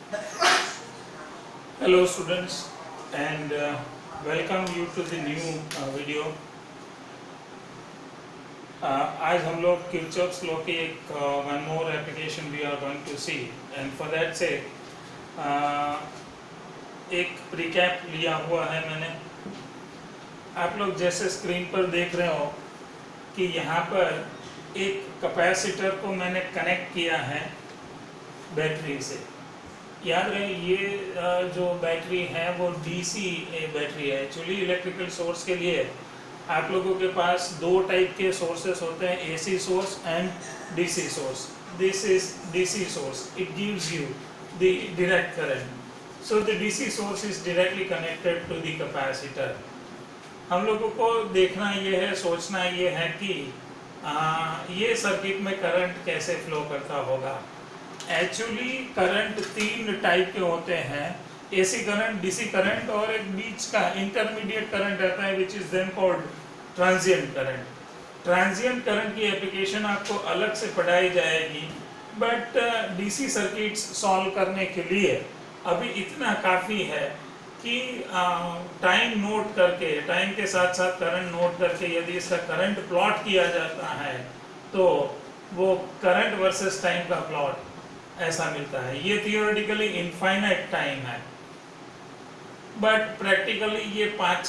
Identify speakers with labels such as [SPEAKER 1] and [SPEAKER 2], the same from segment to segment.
[SPEAKER 1] Hello students, and welcome you to the new video. आज हम लोग किरचॉफ्स लॉ की एक one more application we are going to see, and for that से एक recap लिया हुआ है मैंने। आप लोग जैसे स्क्रीन पर देख रहे हो कि यहाँ पर एक कैपेसिटर को मैंने कनेक्ट किया है बैटरी से। याद रहे ये जो बैटरी है वो डीसी बैटरी है। एक्चुअली इलेक्ट्रिकल सोर्स के लिए आप लोगों के पास दो टाइप के सोर्सेस होते हैं, AC source and DC source. This is DC source, it gives you the direct current. So the DC source is directly connected to the capacitor. हम लोगों को देखना ये है, सोचना ये है कि ये सर्किट में करंट कैसे फ्लो करता होगा। एक्चुअली करंट तीन टाइप के होते हैं, एसी करंट, डीसी करंट और एक बीच का इंटरमीडिएट करंट रहता है which is then called transient current. Transient current की एप्लीकेशन आपको अलग से पढ़ाई जाएगी, बट डीसी सर्किट्स सॉल्व करने के लिए अभी इतना काफ़ी है कि टाइम नोट करके, टाइम के साथ साथ करंट नोट करके यदि इसका करंट प्लॉट किया जाता है तो वो करंट वर्सेस टाइम का प्लॉट ऐसा मिलता है। ये थियोरेटिकली इनफाइनाइट टाइम है, बट प्रैक्टिकली ये 5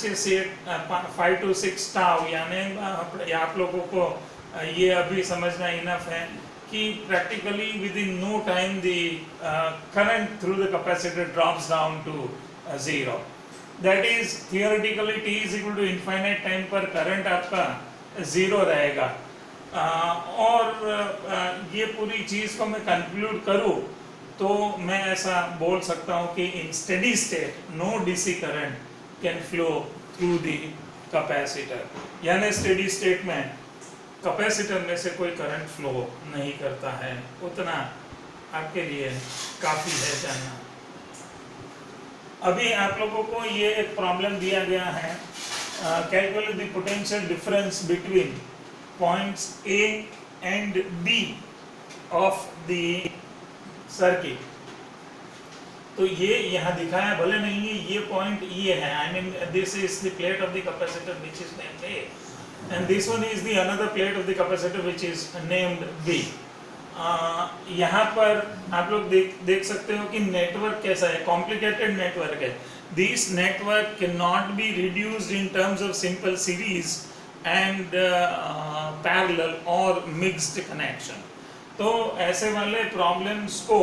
[SPEAKER 1] to 6 टाउ, यानी आप लोगों को ये अभी समझना इनफ है कि practically within no time the current through the capacitor drops down to 0। That is theoretically t is equal to infinite time पर करंट आपका 0 रहेगा। और ये पूरी चीज़ को मैं कंक्लूड करूँ तो मैं ऐसा बोल सकता हूँ कि in steady state no DC current can flow through the capacitor, यानी स्टेडी स्टेट में कैपेसिटर में से कोई करंट फ्लो नहीं करता है। उतना आपके लिए काफ़ी है जानना। अभी आप लोगों को ये एक प्रॉब्लम दिया गया है, calculate the potential difference between points A and B of the circuit। तो ये यहाँ दिखाया भले नहीं है, ये पॉइंट ये है, I mean this is the plate of the capacitor which is named A, and this one is the another plate of the capacitor which is named B। यहाँ पर आप लोग देख सकते हो कि नेटवर्क कैसा है, कॉम्प्लिकेटेड नेटवर्क है। This network can not be reduced in terms of simple series and parallel और मिक्स्ड कनेक्शन। तो ऐसे वाले प्रॉब्लम्स को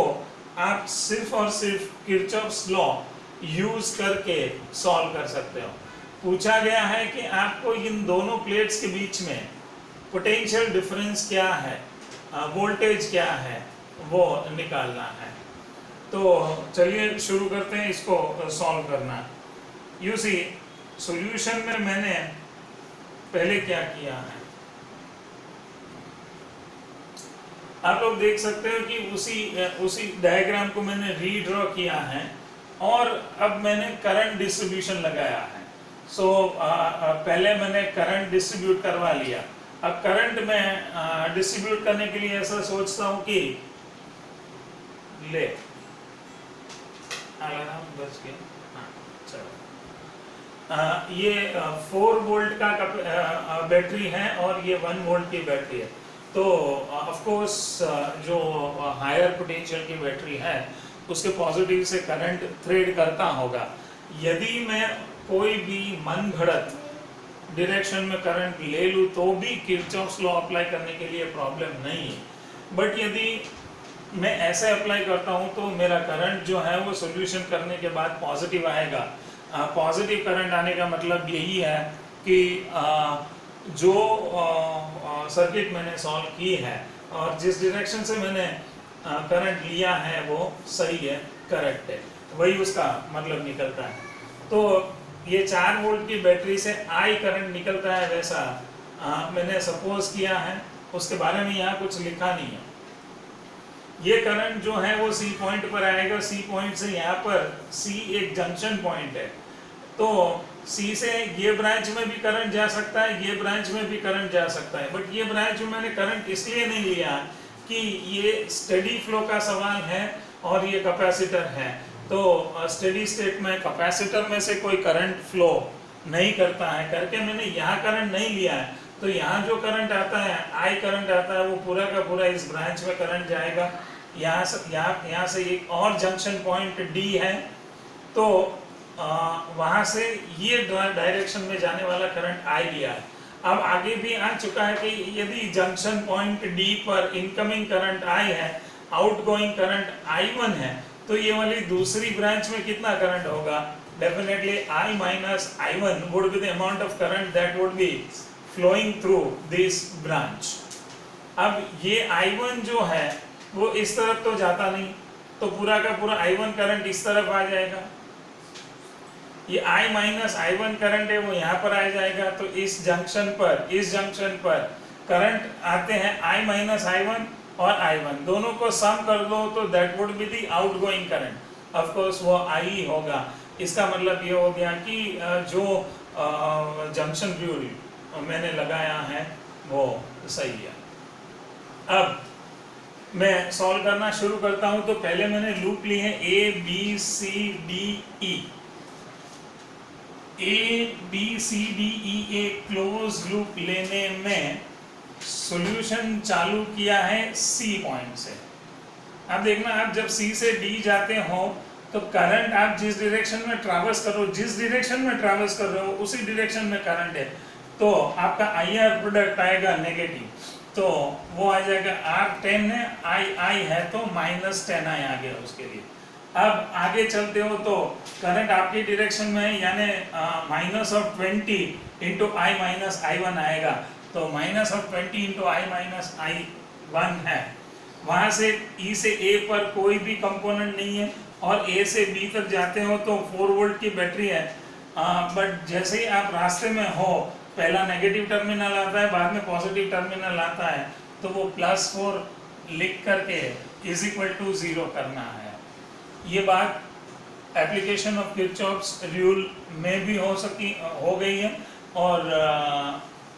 [SPEAKER 1] आप सिर्फ और सिर्फ किरचॉफ्स लॉ यूज करके सॉल्व कर सकते हो। पूछा गया है कि आपको इन दोनों प्लेट्स के बीच में पोटेंशियल डिफरेंस क्या है, वोल्टेज क्या है, वो निकालना है। तो चलिए शुरू करते हैं इसको सॉल्व करना। यू सी सॉल्यूशन में मैंने पहले क्या किया है, आप लोग देख सकते हो कि उसी डायग्राम को मैंने रीड्रॉ किया है और अब मैंने करंट डिस्ट्रीब्यूशन लगाया है। सो पहले मैंने करंट डिस्ट्रीब्यूट करवा लिया। अब करंट में डिस्ट्रीब्यूट करने के लिए ऐसा सोचता हूं कि ले अलार्म बज गया, हाँ चलो। ये 4 वोल्ट का बैटरी है और ये 1 वोल्ट की बैटरी है। तो ऑफ कोर्स जो हायर पोटेंशियल की बैटरी है उसके पॉजिटिव से करंट थ्रेड करता होगा। यदि मैं कोई भी मन घड़त डायरेक्शन में करंट ले लूँ तो भी किरचॉफ्स लॉ अप्लाई करने के लिए प्रॉब्लम नहीं है, बट यदि मैं ऐसे अप्लाई करता हूँ तो मेरा करंट जो है वो सॉल्यूशन करने के बाद पॉजिटिव आएगा। पॉजिटिव करंट आने का मतलब यही है कि जो सर्किट मैंने सॉल्व की है और जिस डायरेक्शन से मैंने करंट लिया है वो सही है, करेक्ट है, वही उसका मतलब निकलता है। तो ये 4 वोल्ट की बैटरी से आई करंट निकलता है वैसा मैंने सपोज किया है, उसके बारे में यहाँ कुछ लिखा नहीं है। ये करंट जो है वो सी पॉइंट पर आएगा, सी पॉइंट से यहाँ पर सी एक जंक्शन पॉइंट है, तो सी से ये ब्रांच में भी करंट जा सकता है, ये ब्रांच में भी करंट जा सकता है, बट ये ब्रांच में मैंने करंट इसलिए नहीं लिया कि ये स्टेडी फ्लो का सवाल है और ये कैपेसिटर है, तो स्टेडी स्टेट में कैपेसिटर में से कोई करंट फ्लो नहीं करता है करके मैंने यहाँ करंट नहीं लिया है, तो यहाँ जो करंट आता है आई करंट आता है वो पूरा का पूरा इस ब्रांच में करंट जाएगा। यहाँ से एक और जंक्शन पॉइंट डी है, तो वहाँ से ये डायरेक्शन में जाने वाला करंट आई लिया है। अब आगे भी आ चुका है कि यदि जंक्शन पॉइंट डी पर इनकमिंग करंट आई है, आउटगोइंग करंट I1 है, तो ये वाली दूसरी ब्रांच में कितना करंट होगा? Definitely I minus I1 would be the amount of current that would be flowing through this branch। अब ये I1 जो है वो इस तरफ तो जाता नहीं, तो पूरा का पूरा I1 करंट इस तरफ आ जाएगा। ये I minus I1 करंट है वो यहाँ पर आ जाएगा, तो इस जंक्शन पर करंट आते हैं I minus I1 और I1 दोनों को सम कर दो तो that would be the outgoing current. Of course वो I होगा। इसका मतलब ये हो गया कि जो जंक्शन रूल मैंने लगाया है वो सही है। अब मैं सॉल्व करना शुरू करता हूं, तो पहले मैंने लूप ली है A B C D E। A B C D E एक क्लोज लूप लेने में सॉल्यूशन चालू किया है C पॉइंट से। अब देखना, आप जब C से D जाते हो तो करंट आप जिस डायरेक्शन में ट्रैवर्स कर रहे हो उसी डायरेक्शन में करंट है, तो आपका IR प्रोडक्ट आएगा नेगेटिव, तो वो आ जाएगा R10 है, I है तो -10 I आ गया उसके लिए। अब आगे चलते हो तो करंट आपकी डायरेक्शन में है, यानी -20 इंटू I minus I1 आएगा, तो -20 इंटू I minus I1 है। वहां से E से A पर कोई भी कंपोनेंट नहीं है और A से B तक जाते हो तो 4 वोल्ट की बैटरी है, बट जैसे ही आप रास्ते में हो पहला नेगेटिव टर्मिनल आता है, बाद में पॉजिटिव टर्मिनल आता है, तो वो +4 लिख करके =0 करना है। ये बात एप्लीकेशन ऑफ किरचॉफ्स रूल में भी हो गई है और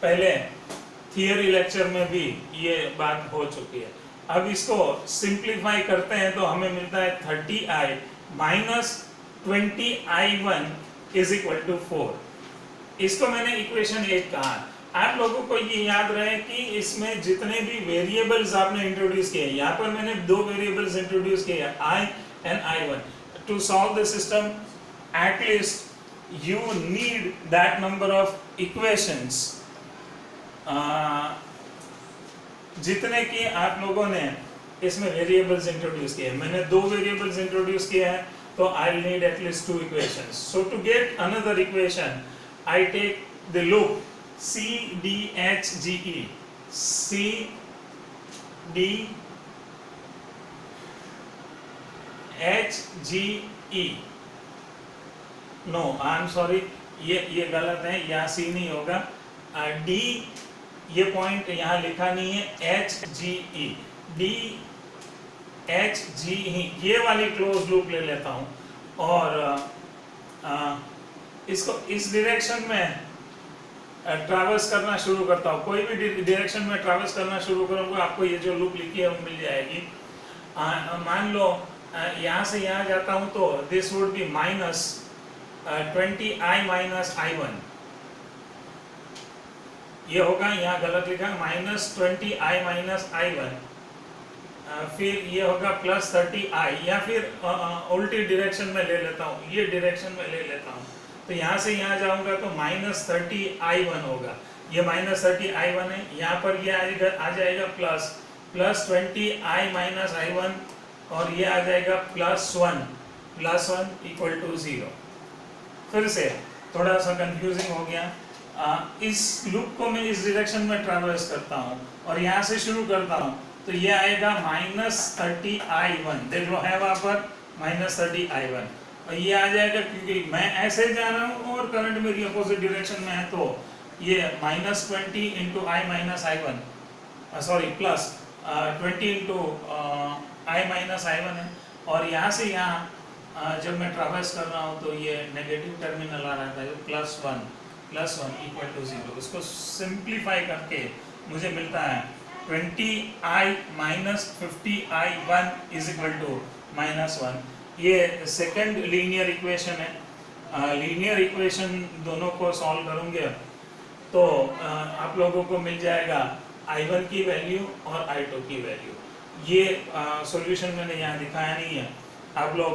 [SPEAKER 1] पहले थियरी लेक्चर में भी ये बात हो चुकी है। अब इसको सिंप्लीफाई करते हैं तो हमें मिलता है 30I minus 20I1 = 4। इसको मैंने इक्वेशन 8 कहा। आप लोगों को ये याद रहे कि इसमें जितने भी वेरिएबल्स आपने इंट्रोड्यूस किए, यहाँ पर मैंने 2 वेरिएबल्स इंट्रोड्यूस किए, I and I1। To solve the system, at least you need that number of equations जितने कि आप लोगों ने इसमें वेरिएबल्स इंट्रोड्यूस किए। मैंने 2 वेरिएबल्स इंट्रोड्यूस किए हैं, तो I'll need at least 2 equations। So to get another equation, I take the loop C D H G E। C D H G E। No, I'm sorry, ये गलत है, यहाँ C नहीं होगा, D ये पॉइंट यहाँ लिखा नहीं है, HGE D HGE ये वाली क्लोज लूप ले लेता हूँ और इसको इस डायरेक्शन में ट्रैवर्स करना शुरू करता हूँ। कोई भी डायरेक्शन में ट्रैवर्स करना शुरू करूँगा आपको ये जो लूप लिखी है वो मिल जाएगी। मान लो यहाँ से यहाँ जाता हूँ तो this would be -20I minus I1। ये होगा, यहाँ गलत लिखा, -20I minus I1। फिर ये होगा +30I, या फिर उल्टी डायरेक्शन में ले लेता हूँ, ये डायरेक्शन में ले लेता हूँ, तो यहाँ से यहाँ जाऊँगा तो -30I1 होगा। ये -30I1 है, यहाँ पर ये आ जाएगा +20I minus I1 और ये आ जाएगा +1 = 0। फिर से थोड़ा सा कंफ्यूजिंग हो गया। इस लूप को मैं इस डायरेक्शन में ट्रैवर्स करता हूँ और यहाँ से शुरू करता हूँ, तो ये आएगा -30I1, देख लो है वहाँ पर -30I1, और ये आ जाएगा क्योंकि मैं ऐसे जा रहा हूँ और करंट मेरी अपोजिट डायरेक्शन में है, तो ये -20 into I minus I1, sorry +20 into I minus I1 है। और यहाँ से यहाँ जब मैं ट्रैवर्स कर रहा हूँ तो ये नेगेटिव टर्मिनल आ रहा था, +1 = 0। इसको सिंप्लीफाई करके मुझे मिलता है 20i minus 50i1 is equal to -1। ये सेकंड लीनियर इक्वेशन है। लीनियर इक्वेशन दोनों को सॉल्व करूंगे तो आप लोगों को मिल जाएगा i1 की वैल्यू और i2 की वैल्यू। ये सॉल्यूशन मैंने यहाँ दिखाया नहीं है, आप लोग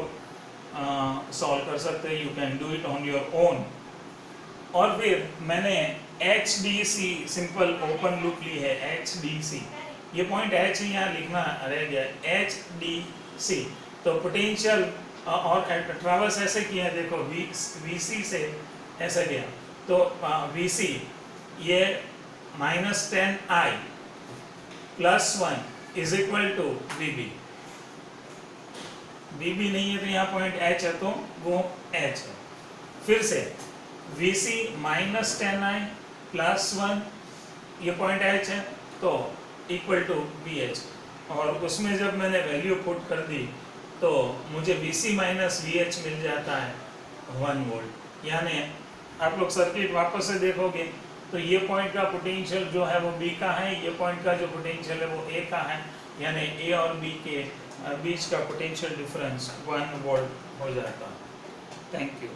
[SPEAKER 1] सॉल्व कर सकते हैं, you can do it on your own. और फिर मैंने HDC सिंपल ओपन लूप ली है, HDC, ये पॉइंट H यहाँ लिखना रह गया, HDC। तो पोटेंशियल और ट्रैवर्स ऐसे किया है, देखो VC से ऐसा गया, तो VC ये -10i + 1 is equal to VB। VB नहीं है तो यहाँ पॉइंट H है, तो वो H है। फिर से VC -10i + 1, ये पॉइंट H है, तो इक्वल टू VH। और उसमें जब मैंने वैल्यू पुट कर दी तो मुझे VC - VH मिल जाता है 1 वोल्ट। यानी आप लोग सर्किट वापस से देखोगे तो ये पॉइंट का पोटेंशियल जो है वो B का है, ये पॉइंट का जो पोटेंशियल है वो A का है, यानी A और B के बीच का पोटेंशियल डिफरेंस 1 वोल्ट हो जाता है। Thank you.